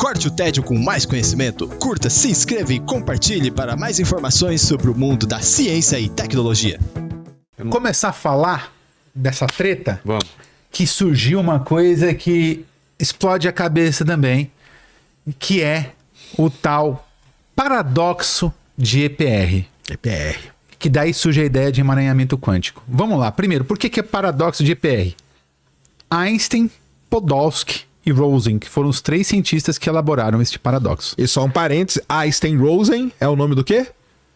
Corte o tédio com mais conhecimento. Curta, se inscreva e compartilhe para mais informações sobre o mundo da ciência e tecnologia. Vamos começar a falar dessa treta? Vamos. Que surgiu uma coisa que explode a cabeça também, que é o tal paradoxo de EPR. Que daí surge a ideia de emaranhamento quântico. Vamos lá. Primeiro, por que é paradoxo de EPR? Einstein, Podolsky e Rosen, que foram os 3 cientistas que elaboraram este paradoxo. E só um parênteses, Einstein-Rosen é o nome do quê?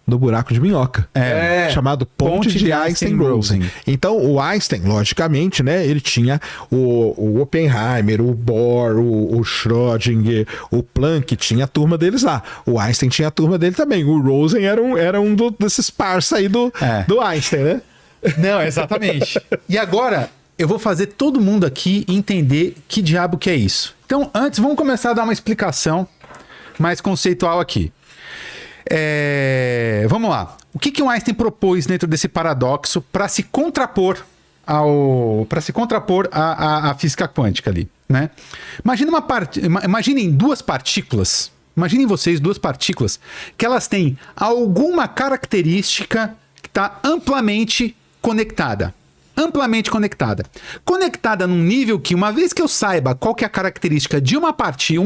Do buraco de minhoca. Chamado Ponte de Einstein-Rosen. Então, o Einstein, logicamente, né, ele tinha o Oppenheimer, o Bohr, o Schrödinger, o Planck, tinha a turma deles lá. O Einstein tinha a turma dele também. O Rosen era um desses parça aí do Einstein, né? Não, exatamente. E agora, eu vou fazer todo mundo aqui entender que diabo que é isso. Então, antes, vamos começar a dar uma explicação mais conceitual aqui. Vamos lá. O que o Einstein propôs dentro desse paradoxo para se contrapor à física quântica ali, né? Imaginem duas partículas. Imaginem vocês duas partículas que elas têm alguma característica que está amplamente conectada. Conectada num nível que, uma vez que eu saiba qual que é a característica de uma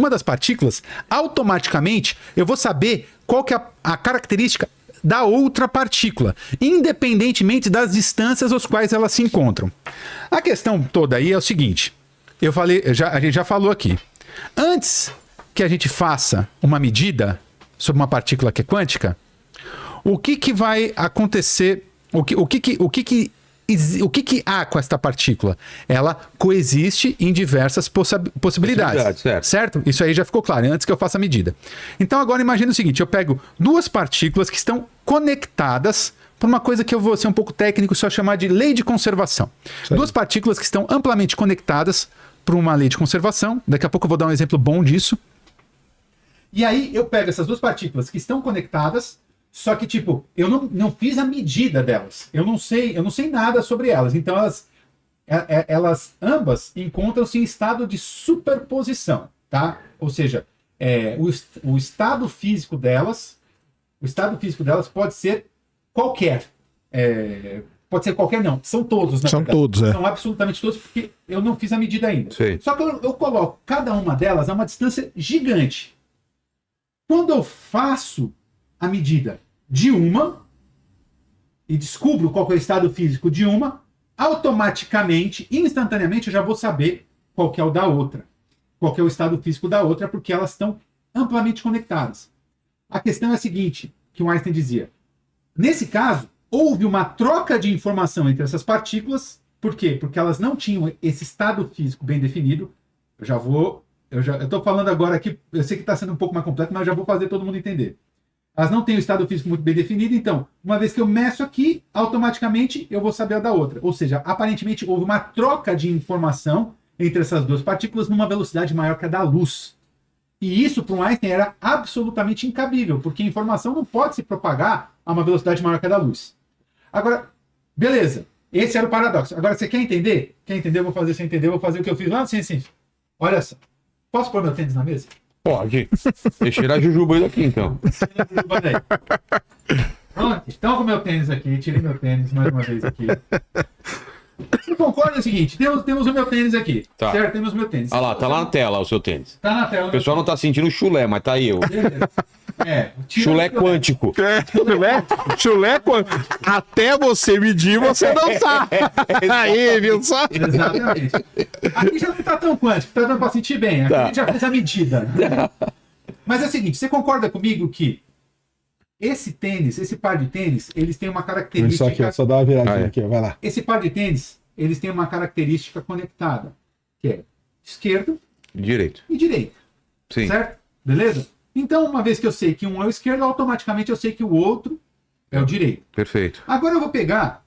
das partículas, automaticamente eu vou saber qual que é a característica da outra partícula, independentemente das distâncias às quais elas se encontram. A questão toda aí é o seguinte, a gente já falou aqui. Antes que a gente faça uma medida sobre uma partícula que é quântica, o que vai acontecer, o que há com esta partícula? Ela coexiste em diversas possibilidades, certo? Isso aí já ficou claro, antes que eu faça a medida. Então agora imagine o seguinte, eu pego duas partículas que estão conectadas por uma coisa que eu vou ser um pouco técnico, só chamar de lei de conservação. Sim. Duas partículas que estão amplamente conectadas por uma lei de conservação. Daqui a pouco eu vou dar um exemplo bom disso. E aí eu pego essas duas partículas que estão conectadas, só que, tipo, eu não fiz a medida delas. Eu não sei nada sobre elas. Então, elas ambas encontram-se em estado de superposição, tá? Ou seja, o estado físico delas pode ser qualquer. Pode ser qualquer, não. São todos, na verdade. Todos, São absolutamente todos, porque eu não fiz a medida ainda. Sim. Só que eu coloco cada uma delas a uma distância gigante. Quando eu faço a medida de uma e descubro qual é o estado físico de uma, automaticamente, instantaneamente, eu já vou saber qual que é o da outra. Qual que é o estado físico da outra, porque elas estão amplamente conectadas. A questão é a seguinte, que o Einstein dizia. Nesse caso, houve uma troca de informação entre essas partículas. Por quê? Porque elas não tinham esse estado físico bem definido. Eu estou falando agora aqui, eu sei que está sendo um pouco mais completo, mas eu já vou fazer todo mundo entender. Elas não têm o estado físico muito bem definido, então, uma vez que eu meço aqui, automaticamente eu vou saber a da outra. Ou seja, aparentemente houve uma troca de informação entre essas duas partículas numa velocidade maior que a da luz. E isso, para um Einstein, era absolutamente incabível, porque a informação não pode se propagar a uma velocidade maior que a da luz. Agora, beleza, esse era o paradoxo. Agora, você quer entender? Quer entender? Eu vou fazer você entender, eu vou fazer o que eu fiz lá no Ciência. Olha só. Posso pôr meu tênis na mesa? Pode. Deixa tirar a jujuba aí daqui, então. Pronto, então com o meu tênis aqui, tirei meu tênis mais uma vez aqui. Você concorda o seguinte, temos o meu tênis aqui, tá. Certo? Temos o meu tênis. Ah lá, tá lá na tela o seu tênis. Tá na tela. O pessoal não tá sentindo chulé, mas tá aí eu. Beleza. Chulé quântico. Chulé quântico. Até você medir, você não sabe. Aí, viu só? Exatamente. Aqui já não tá tão quântico, tá dando pra sentir bem. Aqui a gente já fez a medida. Mas é o seguinte, você concorda comigo que esse par de tênis, eles têm uma característica... Isso aqui, só dá uma viradinha aqui, vai lá. Esse par de tênis, eles têm uma característica conectada, que é esquerdo Direito. e direito. Sim. Certo? Beleza? Então, uma vez que eu sei que um é o esquerdo, automaticamente eu sei que o outro é o direito. Perfeito. Agora eu vou pegar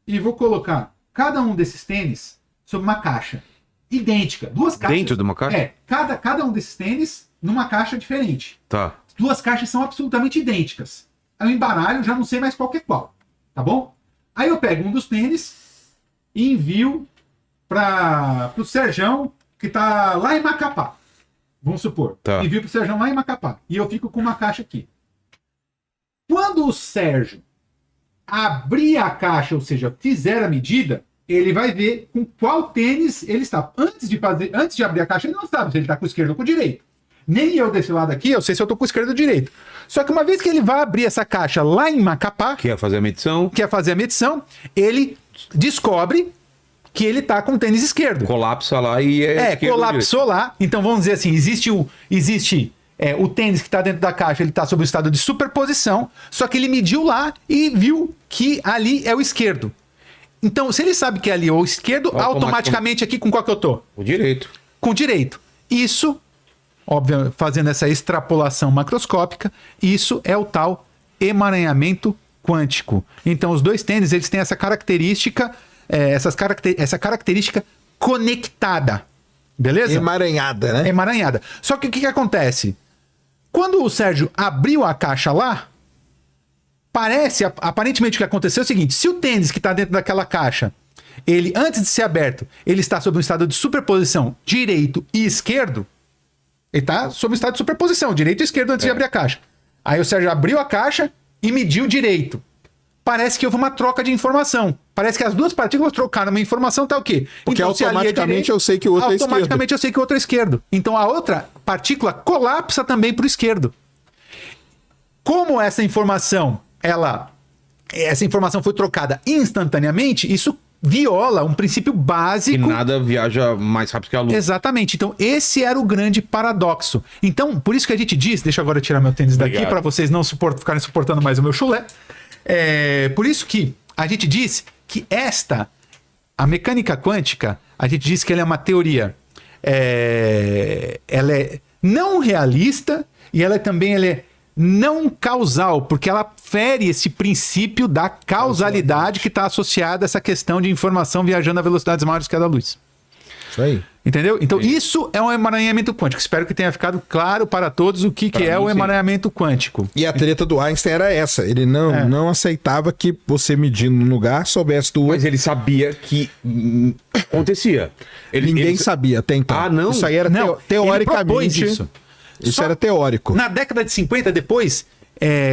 e vou colocar cada um desses tênis sobre uma caixa idêntica. Duas caixas. Dentro de uma caixa? Cada um desses tênis numa caixa diferente. Tá. Duas caixas são absolutamente idênticas. Aí eu embaralho, já não sei mais qual que é qual. Tá bom? Aí eu pego um dos tênis e envio para o Serjão, que tá lá em Macapá. Vamos supor. Tá. Envio pro Sérgio lá em Macapá. E eu fico com uma caixa aqui. Quando o Sérgio abrir a caixa, ou seja, fizer a medida, ele vai ver com qual tênis ele está. Antes de abrir a caixa, ele não sabe se ele está com o esquerdo ou com o direito. Nem eu desse lado aqui, eu sei se eu estou com o esquerdo ou direito. Só que uma vez que ele vai abrir essa caixa lá em Macapá, Quer fazer a medição, ele descobre que ele está com o tênis esquerdo. colapsa lá e é esquerdo ou Colapsou lá. Então vamos dizer assim, existe o tênis que está dentro da caixa, ele está sob o estado de superposição, só que ele mediu lá e viu que ali é o esquerdo. Então, se ele sabe que ali é o esquerdo, automaticamente aqui com qual que eu tô? o direito. Com o direito. Isso, óbvio, fazendo essa extrapolação macroscópica, isso é o tal emaranhamento quântico. Então, os dois tênis, eles têm essa característica, essa característica conectada. Beleza? Emaranhada, né? Emaranhada. Só que o que acontece? Quando o Sérgio abriu a caixa lá, aparentemente o que aconteceu é o seguinte: se o tênis que está dentro daquela caixa, ele, antes de ser aberto, ele está sob um estado de superposição direito e esquerdo, ele está sob um estado de superposição, direito e esquerdo antes de abrir a caixa. Aí o Sérgio abriu a caixa e mediu direito. Parece que houve uma troca de informação. Parece que as duas partículas trocaram uma informação, tá o quê? Porque então, automaticamente eu sei que o outro é esquerdo. Automaticamente eu sei que o outro é esquerdo. Então a outra partícula colapsa também para o esquerdo. Como essa informação foi trocada instantaneamente, isso viola um princípio básico. E nada viaja mais rápido que a luz. Exatamente. Então, esse era o grande paradoxo. Então, por isso que a gente diz, deixa eu agora tirar meu tênis daqui para vocês não ficarem suportando mais o meu chulé. Por isso que a gente diz que a mecânica quântica, a gente diz que ela é uma teoria. Ela é não realista e ela é não causal, porque ela fere esse princípio da causalidade que está associada a essa questão de informação viajando a velocidades maiores que a da luz. Isso aí. Entendeu? Então, isso é um emaranhamento quântico. Espero que tenha ficado claro para todos o que é o emaranhamento quântico. E a treta do Einstein era essa. Ele não aceitava que você medindo um lugar soubesse do outro. Mas ele sabia que acontecia. Ninguém sabia até então. Ah, não? Isso aí era teoricamente. Isso era teórico. Na década de 50, depois,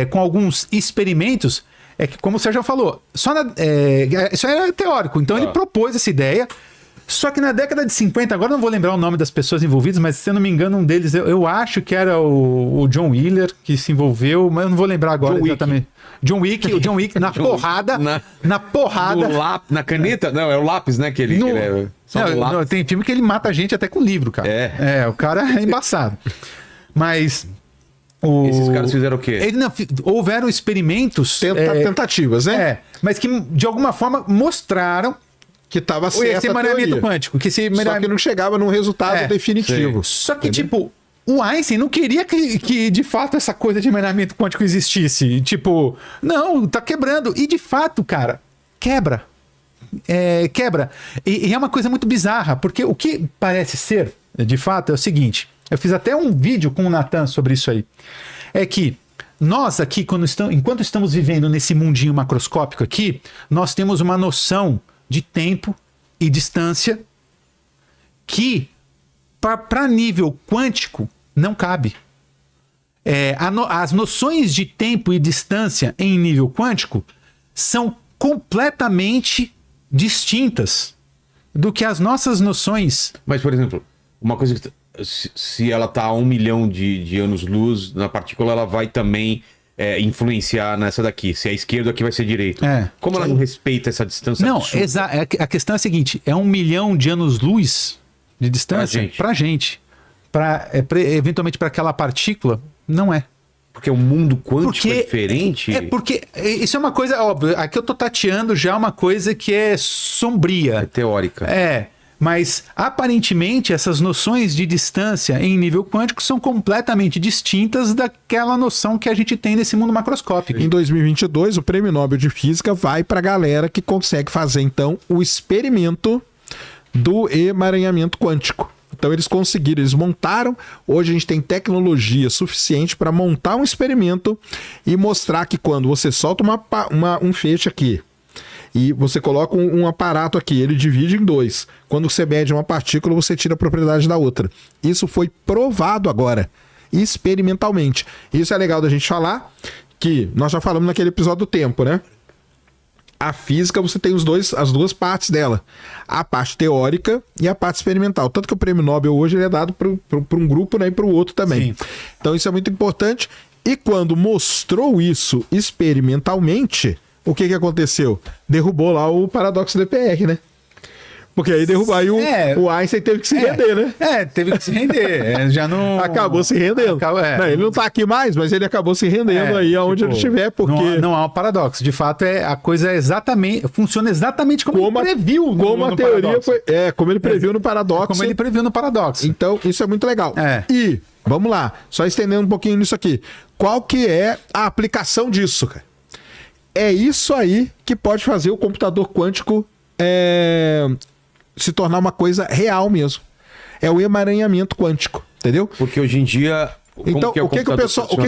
com alguns experimentos, que como o Sérgio falou, isso era teórico. Então ele propôs essa ideia. Só que na década de 50, agora não vou lembrar o nome das pessoas envolvidas, mas se eu não me engano, um deles, eu acho que era o John Wheeler que se envolveu, mas eu não vou lembrar agora exatamente. John Wick na porrada. Na porrada. Na caneta? Não, é o lápis, né? Não, tem filme que ele mata a gente até com livro, cara. O cara é embaçado. Mas. Esses caras fizeram o quê? Houveram experimentos. Tentativas, né? Mas que de alguma forma mostraram que estava certo esse emaranhamento quântico. Só que não chegava num resultado definitivo. Só que, o Einstein não queria que de fato essa coisa de emaranhamento quântico existisse. Não, tá quebrando. E de fato, cara, quebra. Quebra. E é uma coisa muito bizarra, porque o que parece ser, de fato, é o seguinte. Eu fiz até um vídeo com o Natan sobre isso aí. É que nós aqui, enquanto estamos vivendo nesse mundinho macroscópico aqui, nós temos uma noção de tempo e distância que, para nível quântico, não cabe. As noções de tempo e distância em nível quântico são completamente distintas do que as nossas noções. Mas, por exemplo, uma coisa que se ela está a 1 milhão de anos-luz na partícula, ela vai também influenciar nessa daqui. Se é esquerdo, aqui vai ser direito. Como ela não respeita essa distância? Não, a questão é a seguinte: é 1 milhão de anos-luz de distância pra gente. Eventualmente para aquela partícula, não é. Porque o mundo quântico é diferente? Porque isso é uma coisa óbvia. Aqui eu tô tateando já uma coisa que é sombria. É teórica. Mas aparentemente essas noções de distância em nível quântico são completamente distintas daquela noção que a gente tem nesse mundo macroscópico. Em 2022, o Prêmio Nobel de Física vai para a galera que consegue fazer então o experimento do emaranhamento quântico. Então eles conseguiram, eles montaram. Hoje a gente tem tecnologia suficiente para montar um experimento e mostrar que quando você solta um feixe aqui E você coloca um aparato aqui, ele divide em dois. Quando você mede uma partícula, você tira a propriedade da outra. Isso foi provado agora, experimentalmente. Isso é legal da gente falar, que nós já falamos naquele episódio do tempo, né? A física, você tem as duas partes dela. A parte teórica e a parte experimental. Tanto que o prêmio Nobel hoje ele é dado para um grupo, né, e para o outro também. Sim. Então isso é muito importante. E quando mostrou isso experimentalmente, o que aconteceu? Derrubou lá o paradoxo do EPR, né? Porque aí o Einstein teve que se render, né? Teve que se render. Já não... Acabou se rendendo. Não, ele não tá aqui mais, mas ele acabou se rendendo aí aonde ele estiver, porque... Não há um paradoxo. De fato, a coisa funciona exatamente como ele previu. Como a teoria foi... como ele previu no paradoxo. Como ele previu no paradoxo. Então, isso é muito legal. E, vamos lá, só estendendo um pouquinho nisso aqui. Qual que é a aplicação disso, cara? É isso aí que pode fazer o computador quântico se tornar uma coisa real mesmo. É o emaranhamento quântico, entendeu? Porque hoje em dia... Então, o que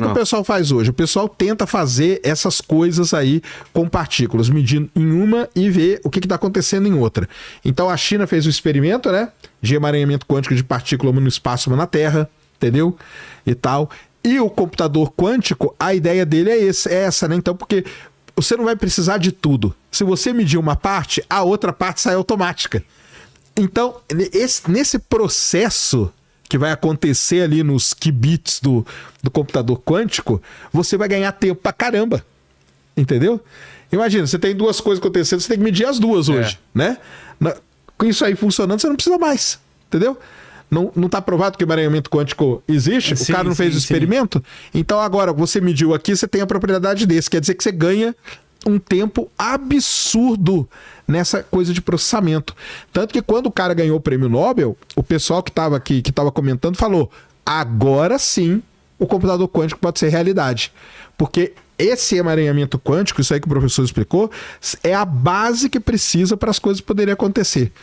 o pessoal faz hoje? O pessoal tenta fazer essas coisas aí com partículas, medindo em uma e ver o que está acontecendo em outra. Então, a China fez o experimento, né? De emaranhamento quântico de partícula uma no espaço, uma na Terra, entendeu? E tal. E o computador quântico, a ideia dele é essa, né? Então, porque você não vai precisar de tudo. Se você medir uma parte, a outra parte sai automática. Então, nesse processo que vai acontecer ali nos qubits do computador quântico, você vai ganhar tempo pra caramba. Entendeu? Imagina, você tem duas coisas acontecendo, você tem que medir as duas hoje, né? Com isso aí funcionando, você não precisa mais. Entendeu? Não tá provado que o emaranhamento quântico existe? O cara não fez o experimento? Então agora, você mediu aqui, você tem a propriedade desse. Quer dizer que você ganha um tempo absurdo nessa coisa de processamento. Tanto que quando o cara ganhou o prêmio Nobel, o pessoal que estava aqui, que estava comentando, falou: agora sim o computador quântico pode ser realidade. Porque esse emaranhamento quântico, isso aí que o professor explicou, é a base que precisa para as coisas poderem acontecer.